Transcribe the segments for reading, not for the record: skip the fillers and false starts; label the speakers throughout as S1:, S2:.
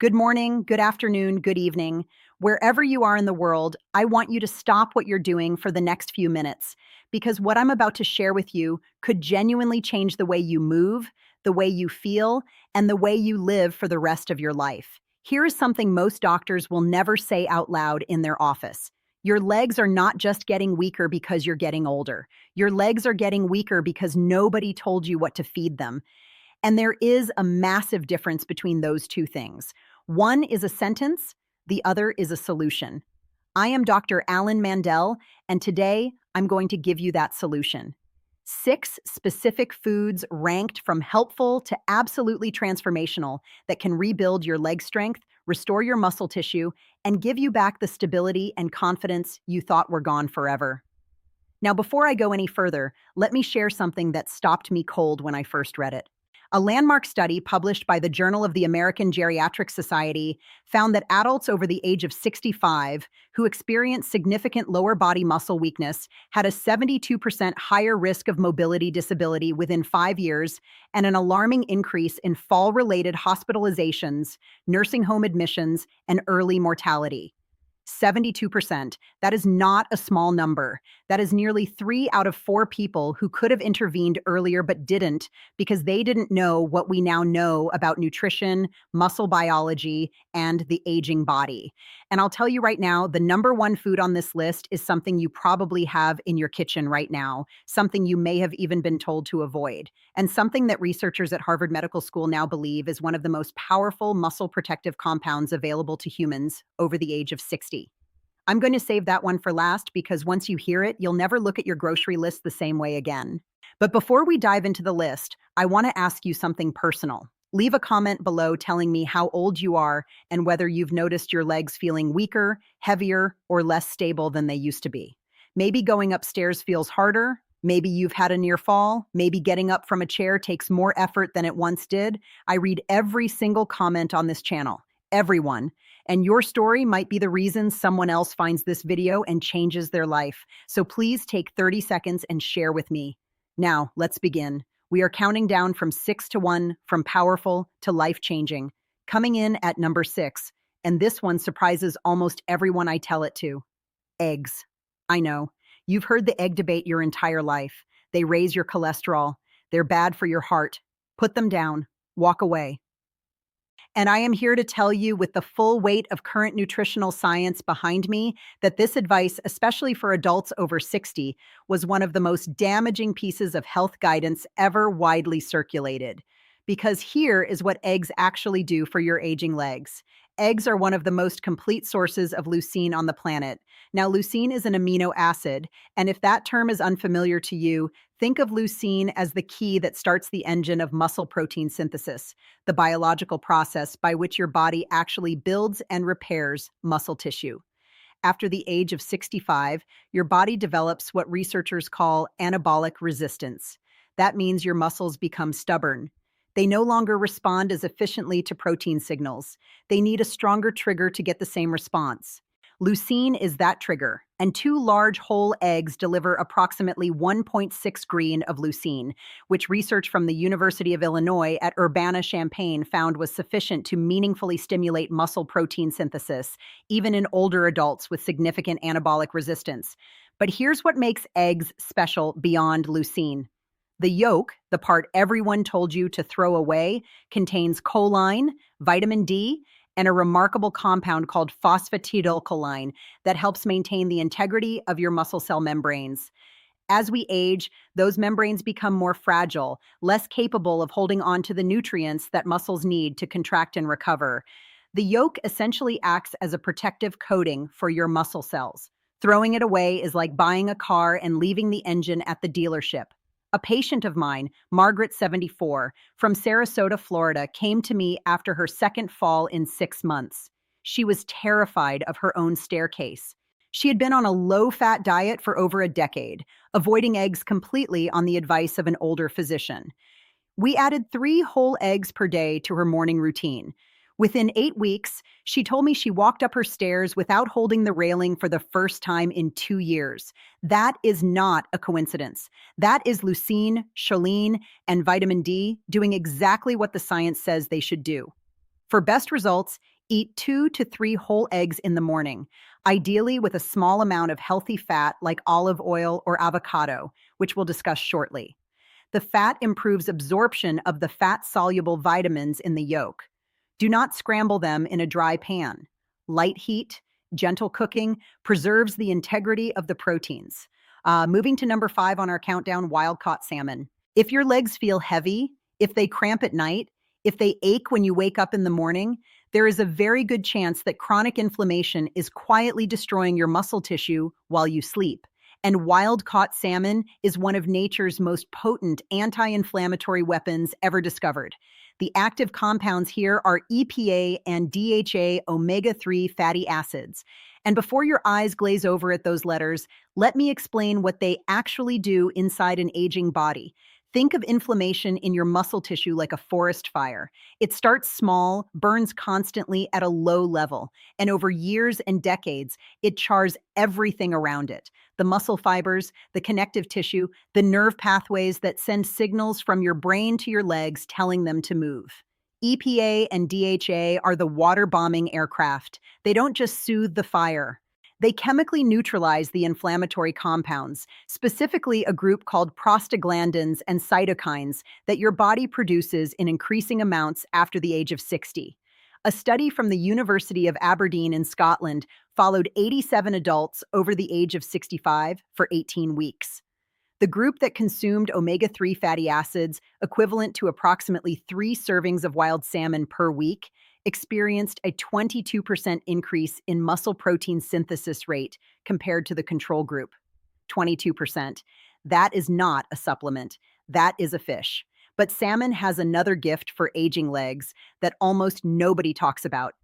S1: Good morning, good afternoon, good evening. Wherever you are in the world, I want you to stop what you're doing for the next few minutes because what I'm about to share with you could genuinely change the way you move, the way you feel, and the way you live for the rest of your life. Here is something most doctors will never say out loud in their office. Your legs are not just getting weaker because you're getting older. Your legs are getting weaker because nobody told you what to feed them. And there is a massive difference between those two things. One is a sentence, the other is a solution. I am Dr. Alan Mandel, and today I'm going to give you that solution. 6 specific foods ranked from helpful to absolutely transformational that can rebuild your leg strength, restore your muscle tissue, and give you back the stability and confidence you thought were gone forever. Now, before I go any further, let me share something that stopped me cold when I first read it. A landmark study published by the Journal of the American Geriatric Society found that adults over the age of 65 who experienced significant lower body muscle weakness had a 72% higher risk of mobility disability within 5 years and an alarming increase in fall-related hospitalizations, nursing home admissions, and early mortality. 72%. That is not a small number. That is nearly 3 out of 4 people who could have intervened earlier but didn't because they didn't know what we now know about nutrition, muscle biology, and the aging body. And I'll tell you right now, the number one food on this list is something you probably have in your kitchen right now, something you may have even been told to avoid, and something that researchers at Harvard Medical School now believe is one of the most powerful muscle protective compounds available to humans over the age of 60. I'm going to save that one for last because once you hear it, you'll never look at your grocery list the same way again. But before we dive into the list, I want to ask you something personal. Leave a comment below telling me how old you are and whether you've noticed your legs feeling weaker, heavier, or less stable than they used to be. Maybe going upstairs feels harder. Maybe you've had a near fall. Maybe getting up from a chair takes more effort than it once did. I read every single comment on this channel. Everyone. And your story might be the reason someone else finds this video and changes their life. So please take 30 seconds and share with me. Now, let's begin. We are counting down from 6 to 1, from powerful to life-changing. Coming in at number 6, and this one surprises almost everyone I tell it to. Eggs. I know. You've heard the egg debate your entire life. They raise your cholesterol. They're bad for your heart. Put them down. Walk away. And I am here to tell you, with the full weight of current nutritional science behind me, that this advice, especially for adults over 60, was one of the most damaging pieces of health guidance ever widely circulated. Because here is what eggs actually do for your aging legs. Eggs are one of the most complete sources of leucine on the planet. Now, leucine is an amino acid, and if that term is unfamiliar to you, think of leucine as the key that starts the engine of muscle protein synthesis, the biological process by which your body actually builds and repairs muscle tissue. After the age of 65, your body develops what researchers call anabolic resistance. That means your muscles become stubborn. They no longer respond as efficiently to protein signals. They need a stronger trigger to get the same response. Leucine is that trigger, and 2 large whole eggs deliver approximately 1.6 green of leucine, which research from the University of Illinois at Urbana-Champaign found was sufficient to meaningfully stimulate muscle protein synthesis, even in older adults with significant anabolic resistance. But here's what makes eggs special beyond leucine. The yolk, the part everyone told you to throw away, contains choline, vitamin D, and a remarkable compound called phosphatidylcholine that helps maintain the integrity of your muscle cell membranes. As we age, those membranes become more fragile, less capable of holding on to the nutrients that muscles need to contract and recover. The yolk essentially acts as a protective coating for your muscle cells. Throwing it away is like buying a car and leaving the engine at the dealership. A patient of mine, Margaret, 74, from Sarasota, Florida, came to me after her second fall in 6 months. She was terrified of her own staircase. She had been on a low-fat diet for over a decade, avoiding eggs completely on the advice of an older physician. We added 3 whole eggs per day to her morning routine. Within 8 weeks, she told me she walked up her stairs without holding the railing for the first time in 2 years. That is not a coincidence. That is leucine, choline, and vitamin D doing exactly what the science says they should do. For best results, eat 2 to 3 whole eggs in the morning, ideally with a small amount of healthy fat like olive oil or avocado, which we'll discuss shortly. The fat improves absorption of the fat-soluble vitamins in the yolk. Do not scramble them in a dry pan. Light heat, gentle cooking preserves the integrity of the proteins. Moving to number 5 on our countdown, wild-caught salmon. If your legs feel heavy, if they cramp at night, if they ache when you wake up in the morning, there is a very good chance that chronic inflammation is quietly destroying your muscle tissue while you sleep. And wild-caught salmon is one of nature's most potent anti-inflammatory weapons ever discovered. The active compounds here are EPA and DHA omega-3 fatty acids. And before your eyes glaze over at those letters, let me explain what they actually do inside an aging body. Think of inflammation in your muscle tissue like a forest fire. It starts small, burns constantly at a low level, and over years and decades, it chars everything around it. The muscle fibers, the connective tissue, the nerve pathways that send signals from your brain to your legs telling them to move. EPA and DHA are the water bombing aircraft. They don't just soothe the fire. They chemically neutralize the inflammatory compounds, specifically a group called prostaglandins and cytokines that your body produces in increasing amounts after the age of 60. A study from the University of Aberdeen in Scotland followed 87 adults over the age of 65 for 18 weeks. The group that consumed omega-3 fatty acids, equivalent to approximately 3 servings of wild salmon per week, experienced a 22% increase in muscle protein synthesis rate compared to the control group. 22%. That is not a supplement. That is a fish. But salmon has another gift for aging legs that almost nobody talks about.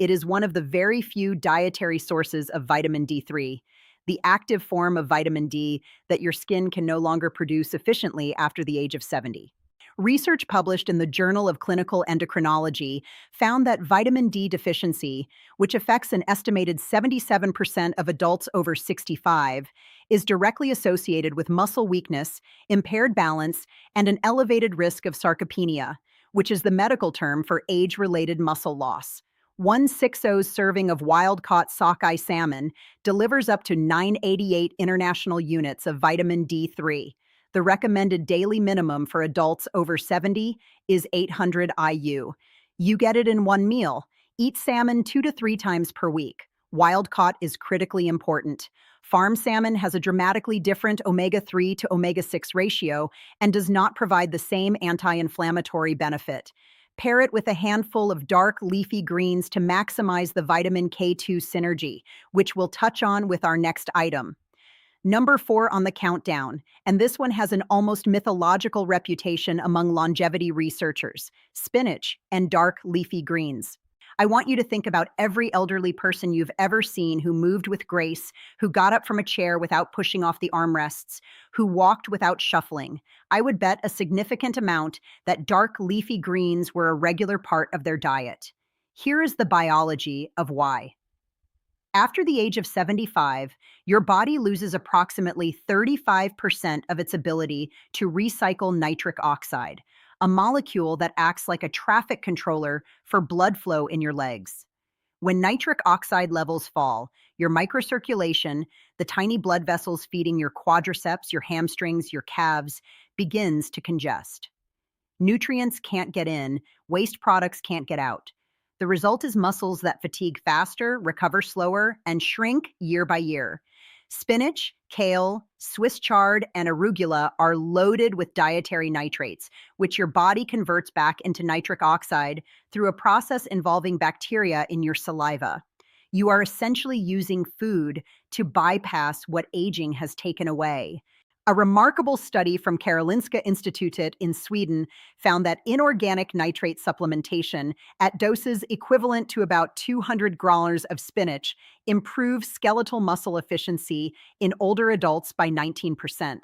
S1: It is one of the very few dietary sources of vitamin D3, the active form of vitamin D that your skin can no longer produce efficiently after the age of 70. Research published in the Journal of Clinical Endocrinology found that vitamin D deficiency, which affects an estimated 77% of adults over 65, is directly associated with muscle weakness, impaired balance, and an elevated risk of sarcopenia, which is the medical term for age-related muscle loss. One 6-0 serving of wild-caught sockeye salmon delivers up to 988 international units of vitamin D3. The recommended daily minimum for adults over 70 is 800 IU. You get it in one meal. Eat salmon 2 to 3 times per week. Wild-caught is critically important. Farm salmon has a dramatically different omega-3 to omega-6 ratio and does not provide the same anti-inflammatory benefit. Pair it with a handful of dark leafy greens to maximize the vitamin K2 synergy, which we'll touch on with our next item. Number 4 on the countdown, and this one has an almost mythological reputation among longevity researchers: spinach and dark leafy greens. I want you to think about every elderly person you've ever seen who moved with grace, who got up from a chair without pushing off the armrests, who walked without shuffling. I would bet a significant amount that dark leafy greens were a regular part of their diet. Here is the biology of why. After the age of 75, your body loses approximately 35% of its ability to recycle nitric oxide, a molecule that acts like a traffic controller for blood flow in your legs. When nitric oxide levels fall, your microcirculation, the tiny blood vessels feeding your quadriceps, your hamstrings, your calves, begins to congest. Nutrients can't get in, waste products can't get out. The result is muscles that fatigue faster, recover slower, and shrink year by year. Spinach, kale, Swiss chard, and arugula are loaded with dietary nitrates, which your body converts back into nitric oxide through a process involving bacteria in your saliva. You are essentially using food to bypass what aging has taken away. A remarkable study from Karolinska Institutet in Sweden found that inorganic nitrate supplementation at doses equivalent to about 200 grams of spinach improves skeletal muscle efficiency in older adults by 19%.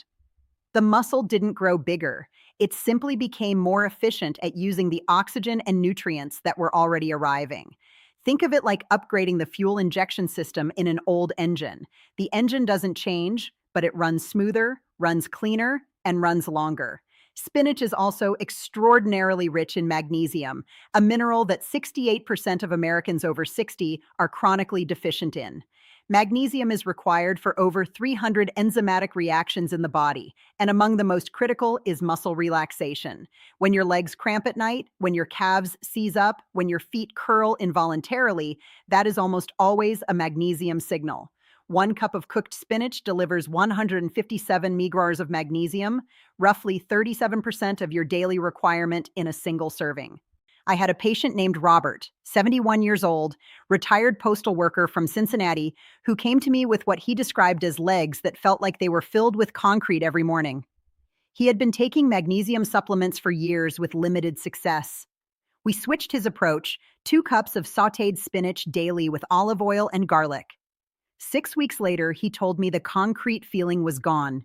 S1: The muscle didn't grow bigger. It simply became more efficient at using the oxygen and nutrients that were already arriving. Think of it like upgrading the fuel injection system in an old engine. The engine doesn't change, but it runs smoother, runs cleaner, and runs longer. Spinach is also extraordinarily rich in magnesium, a mineral that 68% of Americans over 60 are chronically deficient in. Magnesium is required for over 300 enzymatic reactions in the body, and among the most critical is muscle relaxation. When your legs cramp at night, when your calves seize up, when your feet curl involuntarily, that is almost always a magnesium signal. 1 cup of cooked spinach delivers 157 micrograms of magnesium, roughly 37% of your daily requirement in a single serving. I had a patient named Robert, 71 years old, retired postal worker from Cincinnati, who came to me with what he described as legs that felt like they were filled with concrete every morning. He had been taking magnesium supplements for years with limited success. We switched his approach: 2 cups of sautéed spinach daily with olive oil and garlic. 6 weeks later, he told me the concrete feeling was gone.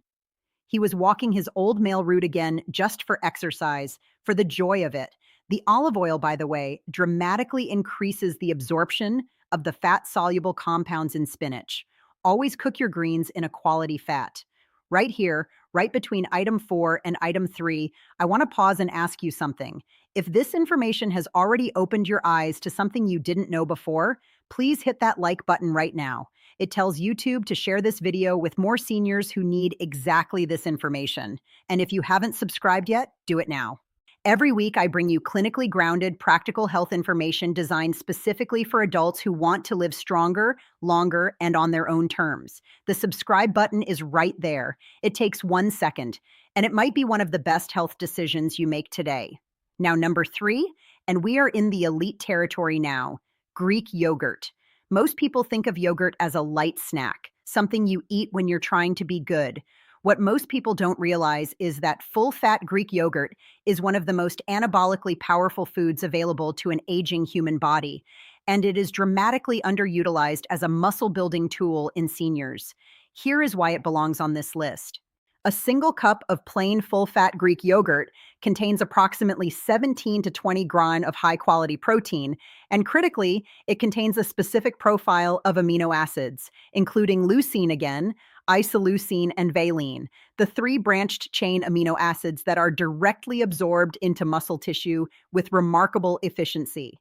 S1: He was walking his old mail route again just for exercise, for the joy of it. The olive oil, by the way, dramatically increases the absorption of the fat-soluble compounds in spinach. Always cook your greens in a quality fat. Right here, right between item 4 and item 3, I want to pause and ask you something. If this information has already opened your eyes to something you didn't know before, please hit that like button right now. It tells YouTube to share this video with more seniors who need exactly this information. And if you haven't subscribed yet, do it now. Every week, I bring you clinically grounded, practical health information designed specifically for adults who want to live stronger, longer, and on their own terms. The subscribe button is right there. It takes 1 second, and it might be one of the best health decisions you make today. Now, number 3, and we are in the elite territory now: Greek yogurt. Most people think of yogurt as a light snack, something you eat when you're trying to be good. What most people don't realize is that full-fat Greek yogurt is one of the most anabolically powerful foods available to an aging human body, and it is dramatically underutilized as a muscle-building tool in seniors. Here is why it belongs on this list. A single cup of plain full-fat Greek yogurt contains approximately 17 to 20 grams of high-quality protein, and critically, it contains a specific profile of amino acids, including leucine again, isoleucine, and valine, the 3 branched chain amino acids that are directly absorbed into muscle tissue with remarkable efficiency.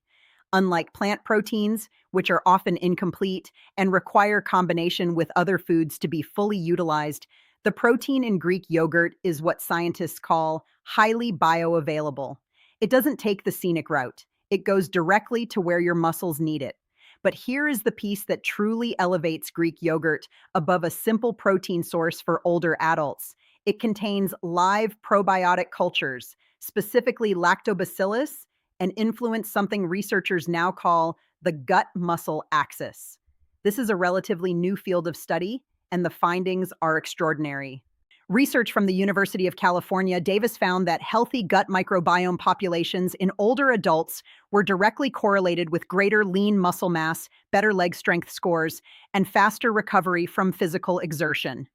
S1: Unlike plant proteins, which are often incomplete and require combination with other foods to be fully utilized, the protein in Greek yogurt is what scientists call highly bioavailable. It doesn't take the scenic route. It goes directly to where your muscles need it. But here is the piece that truly elevates Greek yogurt above a simple protein source for older adults. It contains live probiotic cultures, specifically lactobacillus, and influence something researchers now call the gut-muscle axis. This is a relatively new field of study, and the findings are extraordinary. Research from the University of California, Davis found that healthy gut microbiome populations in older adults were directly correlated with greater lean muscle mass, better leg strength scores, and faster recovery from physical exertion.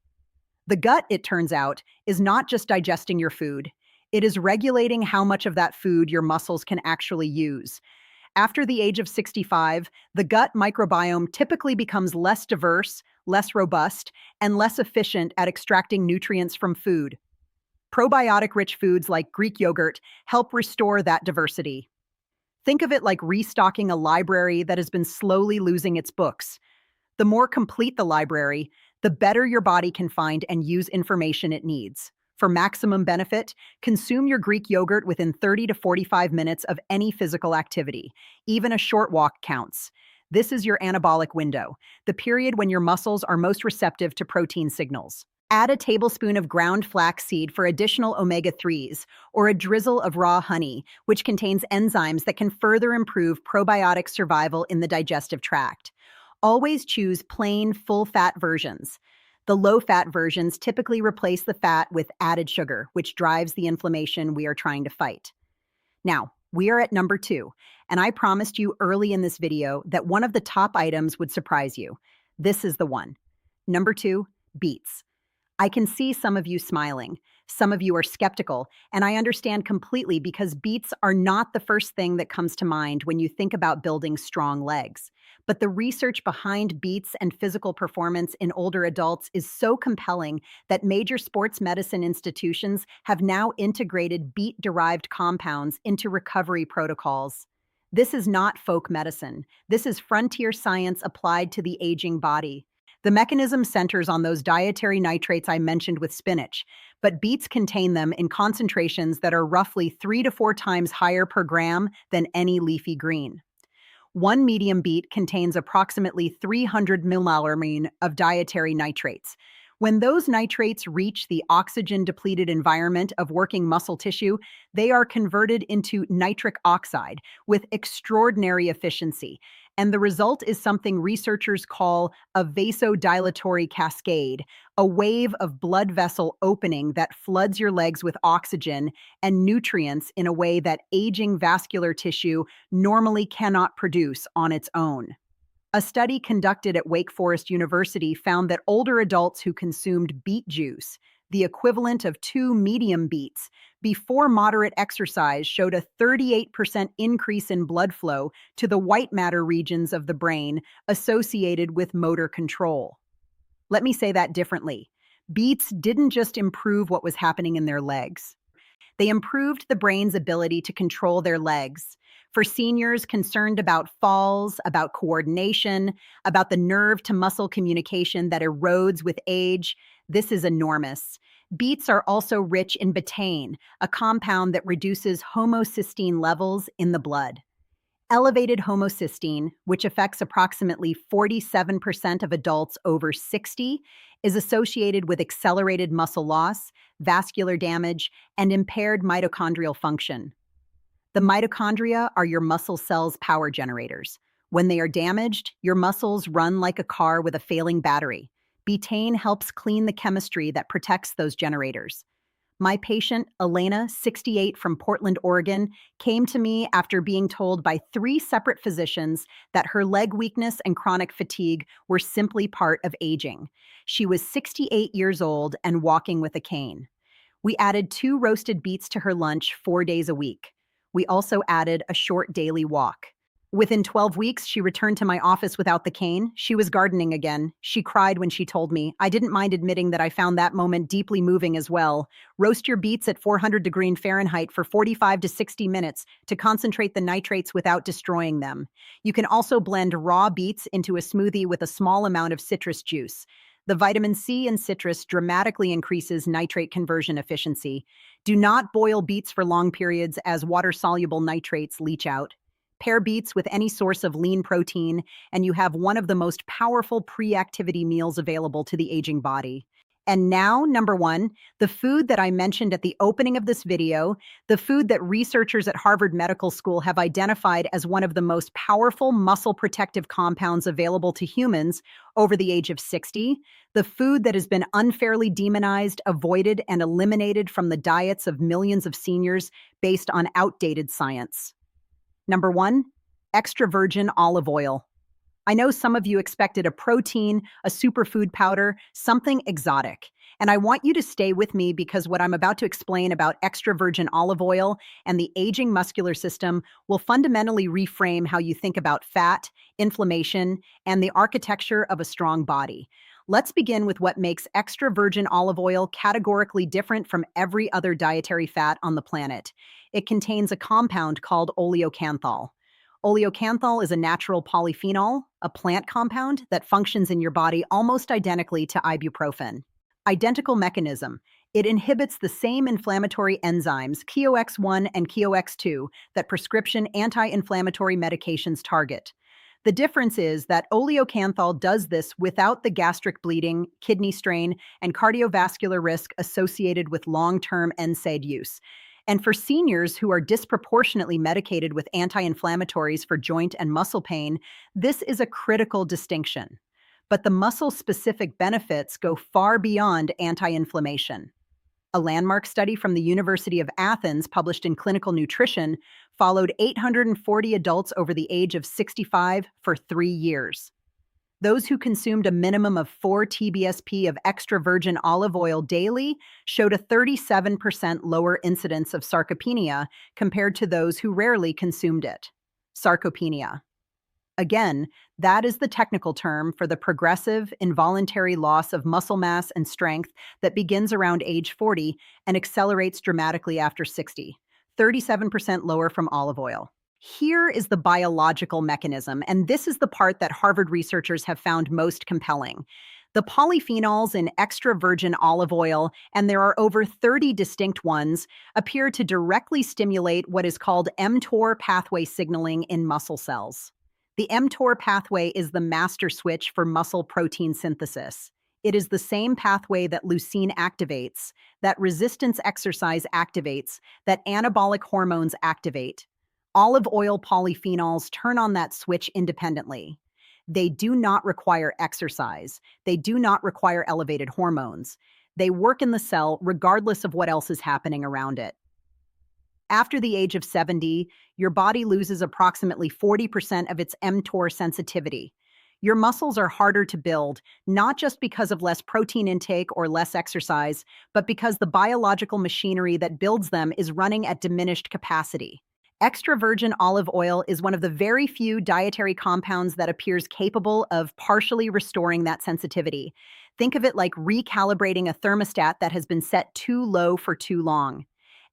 S1: The gut, it turns out, is not just digesting your food. It is regulating how much of that food your muscles can actually use. After the age of 65, the gut microbiome typically becomes less diverse, less robust, and less efficient at extracting nutrients from food. Probiotic-rich foods like Greek yogurt help restore that diversity. Think of it like restocking a library that has been slowly losing its books. The more complete the library, the better your body can find and use information it needs. For maximum benefit, consume your Greek yogurt within 30 to 45 minutes of any physical activity. Even a short walk counts. This is your anabolic window, the period when your muscles are most receptive to protein signals. Add a tablespoon of ground flaxseed for additional omega-3s, or a drizzle of raw honey, which contains enzymes that can further improve probiotic survival in the digestive tract. Always choose plain, full-fat versions. The low-fat versions typically replace the fat with added sugar, which drives the inflammation we are trying to fight. Now, we are at number 2, and I promised you early in this video that one of the top items would surprise you. This is the one. Number 2, beets. I can see some of you smiling. Some of you are skeptical, and I understand completely because beets are not the first thing that comes to mind when you think about building strong legs. But the research behind beets and physical performance in older adults is so compelling that major sports medicine institutions have now integrated beet-derived compounds into recovery protocols. This is not folk medicine. This is frontier science applied to the aging body. The mechanism centers on those dietary nitrates I mentioned with spinach, but beets contain them in concentrations that are roughly 3 to 4 times higher per gram than any leafy green. One medium beet contains approximately 300 millimolar of dietary nitrates. When those nitrates reach the oxygen-depleted environment of working muscle tissue, they are converted into nitric oxide with extraordinary efficiency. And the result is something researchers call a vasodilatory cascade, a wave of blood vessel opening that floods your legs with oxygen and nutrients in a way that aging vascular tissue normally cannot produce on its own. A study conducted at Wake Forest University found that older adults who consumed beet juice, the equivalent of 2 medium beets, before moderate exercise showed a 38% increase in blood flow to the white matter regions of the brain associated with motor control. Let me say that differently. Beets didn't just improve what was happening in their legs. They improved the brain's ability to control their legs. For seniors concerned about falls, about coordination, about the nerve to muscle communication that erodes with age, this is enormous. Beets are also rich in betaine, a compound that reduces homocysteine levels in the blood. Elevated homocysteine, which affects approximately 47% of adults over 60, is associated with accelerated muscle loss, vascular damage, and impaired mitochondrial function. The mitochondria are your muscle cells' power generators. When they are damaged, your muscles run like a car with a failing battery. Betaine helps clean the chemistry that protects those generators. My patient, Elena, 68, from Portland, Oregon, came to me after being told by 3 separate physicians that her leg weakness and chronic fatigue were simply part of aging. She was 68 years old and walking with a cane. We added 2 roasted beets to her lunch 4 days a week. We also added a short daily walk. Within 12 weeks, she returned to my office without the cane. She was gardening again. She cried when she told me. I didn't mind admitting that I found that moment deeply moving as well. Roast your beets at 400 degrees Fahrenheit for 45 to 60 minutes to concentrate the nitrates without destroying them. You can also blend raw beets into a smoothie with a small amount of citrus juice. The vitamin C in citrus dramatically increases nitrate conversion efficiency. Do not boil beets for long periods as water-soluble nitrates leach out. Pair beets with any source of lean protein, and you have one of the most powerful pre-activity meals available to the aging body. And now, number 1, the food that I mentioned at the opening of this video, the food that researchers at Harvard Medical School have identified as one of the most powerful muscle protective compounds available to humans over the age of 60, the food that has been unfairly demonized, avoided, and eliminated from the diets of millions of seniors based on outdated science. Number 1, extra virgin olive oil. I know some of you expected a protein, a superfood powder, something exotic. And I want you to stay with me because what I'm about to explain about extra virgin olive oil and the aging muscular system will fundamentally reframe how you think about fat, inflammation, and the architecture of a strong body. Let's begin with what makes extra virgin olive oil categorically different from every other dietary fat on the planet. It contains a compound called oleocanthal. Oleocanthal is a natural polyphenol, a plant compound that functions in your body almost identically to ibuprofen. Identical mechanism. It inhibits the same inflammatory enzymes, KOX1 and KOX2, that prescription anti-inflammatory medications target. The difference is that oleocanthal does this without the gastric bleeding, kidney strain, and cardiovascular risk associated with long-term NSAID use. And for seniors who are disproportionately medicated with anti-inflammatories for joint and muscle pain, this is a critical distinction. But the muscle-specific benefits go far beyond anti-inflammation. A landmark study from the University of Athens, published in Clinical Nutrition, followed 840 adults over the age of 65 for 3 years. Those who consumed a minimum of 4 TBSP of extra virgin olive oil daily showed a 37% lower incidence of sarcopenia compared to those who rarely consumed it. Sarcopenia. Again, that is the technical term for the progressive, involuntary loss of muscle mass and strength that begins around age 40 and accelerates dramatically after 60, 37% lower from olive oil. Here is the biological mechanism, and this is the part that Harvard researchers have found most compelling. The polyphenols in extra virgin olive oil, and there are over 30 distinct ones, appear to directly stimulate what is called mTOR pathway signaling in muscle cells. The mTOR pathway is the master switch for muscle protein synthesis. It is the same pathway that leucine activates, that resistance exercise activates, that anabolic hormones activate. Olive oil polyphenols turn on that switch independently. They do not require exercise. They do not require elevated hormones. They work in the cell regardless of what else is happening around it. After the age of 70, your body loses approximately 40% of its mTOR sensitivity. Your muscles are harder to build, not just because of less protein intake or less exercise, but because the biological machinery that builds them is running at diminished capacity. Extra virgin olive oil is one of the very few dietary compounds that appears capable of partially restoring that sensitivity. Think of it like recalibrating a thermostat that has been set too low for too long.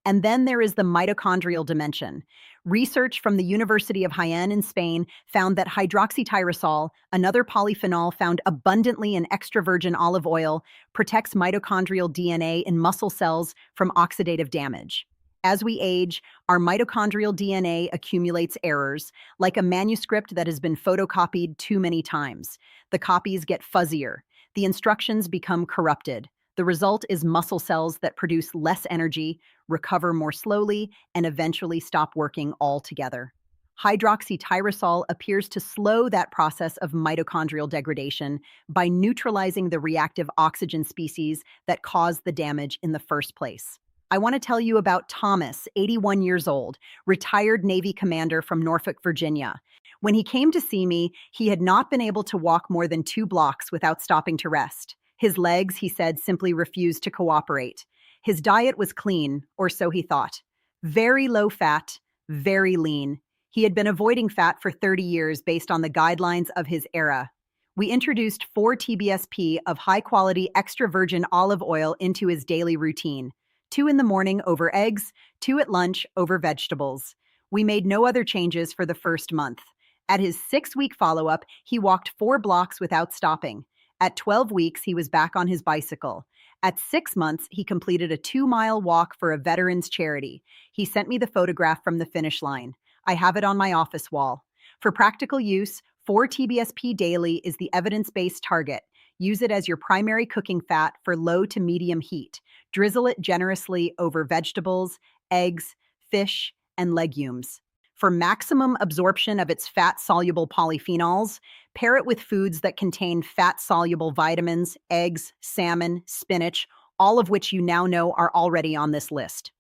S1: And then there is the mitochondrial dimension. Research from the University of Jaén in Spain found that hydroxytyrosol, another polyphenol found abundantly in extra virgin olive oil, protects mitochondrial DNA in muscle cells from oxidative damage. As we age, our mitochondrial DNA accumulates errors, like a manuscript that has been photocopied too many times. The copies get fuzzier. The instructions become corrupted. The result is muscle cells that produce less energy, recover more slowly, and eventually stop working altogether. Hydroxytyrosol appears to slow that process of mitochondrial degradation by neutralizing the reactive oxygen species that cause the damage in the first place. I want to tell you about Thomas, 81 years old, retired Navy commander from Norfolk, Virginia. When he came to see me, he had not been able to walk more than 2 blocks without stopping to rest. His legs, he said, simply refused to cooperate. His diet was clean, or so he thought. Very low fat, very lean. He had been avoiding fat for 30 years based on the guidelines of his era. We introduced 4 TBSP of high-quality extra virgin olive oil into his daily routine. 2 in the morning over eggs, 2 at lunch over vegetables. We made no other changes for the first month. At his 6-week follow-up, he walked 4 blocks without stopping. At 12 weeks, he was back on his bicycle. At 6 months, he completed a 2-mile walk for a veterans charity. He sent me the photograph from the finish line. I have it on my office wall. For practical use, 4 TBSP daily is the evidence-based target. Use it as your primary cooking fat for low to medium heat. Drizzle it generously over vegetables, eggs, fish, and legumes. For maximum absorption of its fat-soluble polyphenols, pair it with foods that contain fat-soluble vitamins, eggs, salmon, spinach, all of which you now know are already on this list.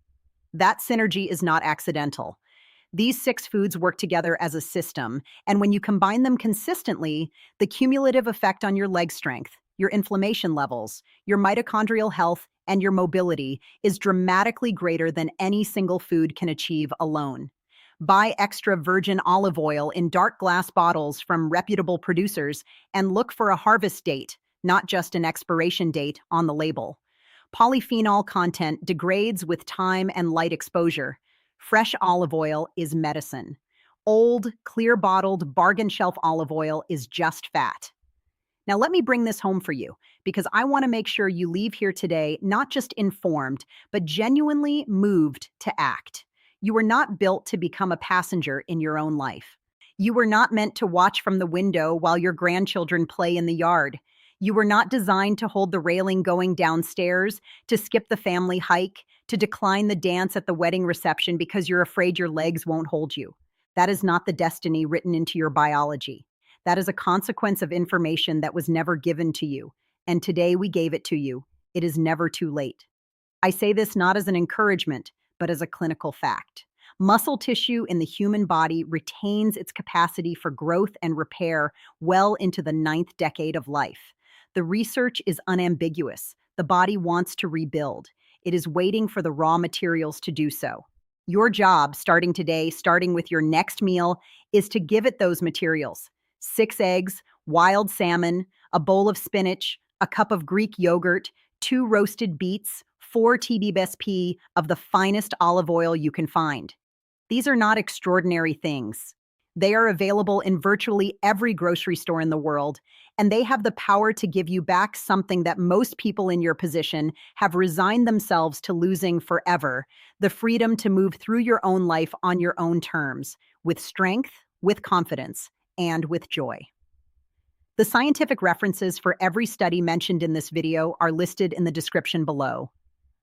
S1: That synergy is not accidental. These 6 foods work together as a system, and when you combine them consistently, the cumulative effect on your leg strength, your inflammation levels, your mitochondrial health, and your mobility is dramatically greater than any single food can achieve alone. Buy extra virgin olive oil in dark glass bottles from reputable producers and look for a harvest date, not just an expiration date, on the label. Polyphenol content degrades with time and light exposure. Fresh olive oil is medicine. Old, clear-bottled, bargain shelf olive oil is just fat. Now let me bring this home for you, because I want to make sure you leave here today not just informed, but genuinely moved to act. You were not built to become a passenger in your own life. You were not meant to watch from the window while your grandchildren play in the yard. You were not designed to hold the railing going downstairs, to skip the family hike, to decline the dance at the wedding reception because you're afraid your legs won't hold you. That is not the destiny written into your biology. That is a consequence of information that was never given to you. And today we gave it to you. It is never too late. I say this not as an encouragement, but as a clinical fact. Muscle tissue in the human body retains its capacity for growth and repair well into the 9th decade of life. The research is unambiguous. The body wants to rebuild. It is waiting for the raw materials to do so. Your job, starting today, starting with your next meal, is to give it those materials. 6 eggs, wild salmon, a bowl of spinach, a cup of Greek yogurt, 2 roasted beets, 4 TBSP of the finest olive oil you can find. These are not extraordinary things. They are available in virtually every grocery store in the world, and they have the power to give you back something that most people in your position have resigned themselves to losing forever: the freedom to move through your own life on your own terms, with strength, with confidence, and with joy. The scientific references for every study mentioned in this video are listed in the description below.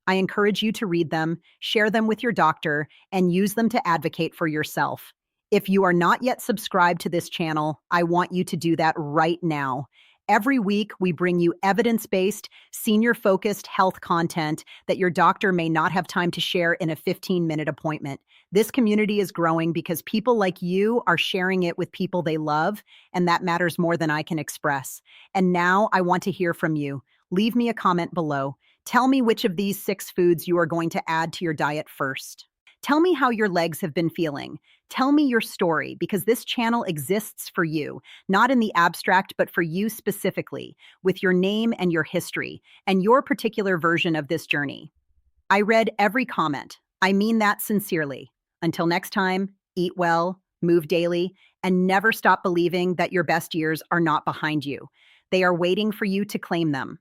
S1: I encourage you to read them, share them with your doctor, and use them to advocate for yourself. If you are not yet subscribed to this channel, I want you to do that right now. Every week, we bring you evidence-based, senior-focused health content that your doctor may not have time to share in a 15-minute appointment. This community is growing because people like you are sharing it with people they love, and that matters more than I can express. And now I want to hear from you. Leave me a comment below. Tell me which of these 6 foods you are going to add to your diet first. Tell me how your legs have been feeling. Tell me your story, because this channel exists for you, not in the abstract, but for you specifically, with your name and your history, and your particular version of this journey. I read every comment. I mean that sincerely. Until next time, eat well, move daily, and never stop believing that your best years are not behind you. They are waiting for you to claim them.